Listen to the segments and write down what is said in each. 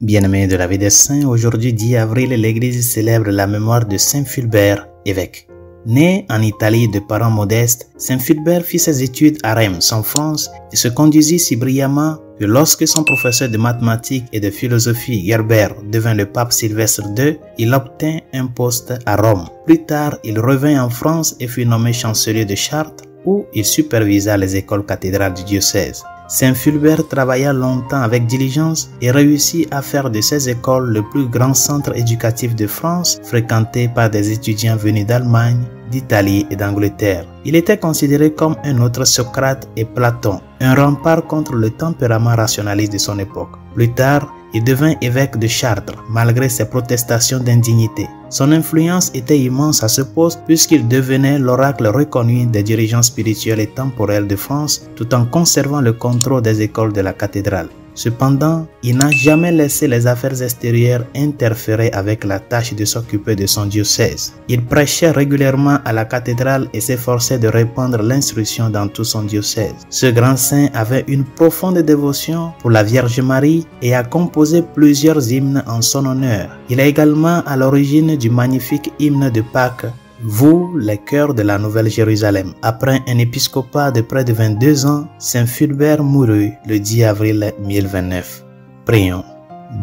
Bien-aimés de la vie des saints, aujourd'hui 10 avril, l'Église célèbre la mémoire de Saint Fulbert, évêque. Né en Italie de parents modestes, Saint Fulbert fit ses études à Reims, en France, et se conduisit si brillamment que lorsque son professeur de mathématiques et de philosophie, Gerbert, devint le pape Sylvestre II, il obtint un poste à Rome. Plus tard, il revint en France et fut nommé chancelier de Chartres, où il supervisa les écoles cathédrales du diocèse. Saint Fulbert travailla longtemps avec diligence et réussit à faire de ces écoles le plus grand centre éducatif de France, fréquenté par des étudiants venus d'Allemagne, d'Italie et d'Angleterre. Il était considéré comme un autre Socrate et Platon, un rempart contre le tempérament rationaliste de son époque. Plus tard, il devint évêque de Chartres, malgré ses protestations d'indignité. Son influence était immense à ce poste puisqu'il devenait l'oracle reconnu des dirigeants spirituels et temporels de France tout en conservant le contrôle des écoles de la cathédrale. Cependant, il n'a jamais laissé les affaires extérieures interférer avec la tâche de s'occuper de son diocèse. Il prêchait régulièrement à la cathédrale et s'efforçait de répandre l'instruction dans tout son diocèse. Ce grand saint avait une profonde dévotion pour la Vierge Marie et a composé plusieurs hymnes en son honneur. Il est également à l'origine du magnifique hymne de Pâques, vous, les cœurs de la Nouvelle Jérusalem. Après un épiscopat de près de 22 ans, Saint Fulbert mourut le 10 avril 1029. Prions.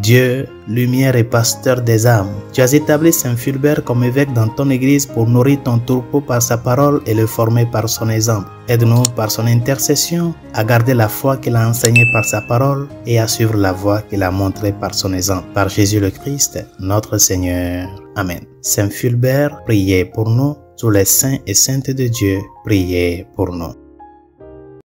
Dieu, lumière et pasteur des âmes, tu as établi Saint Fulbert comme évêque dans ton église pour nourrir ton troupeau par sa parole et le former par son exemple. Aide-nous par son intercession à garder la foi qu'il a enseignée par sa parole et à suivre la voie qu'il a montrée par son exemple. Par Jésus le Christ, notre Seigneur. Amen. Saint Fulbert, priez pour nous. Tous les saints et saintes de Dieu, priez pour nous.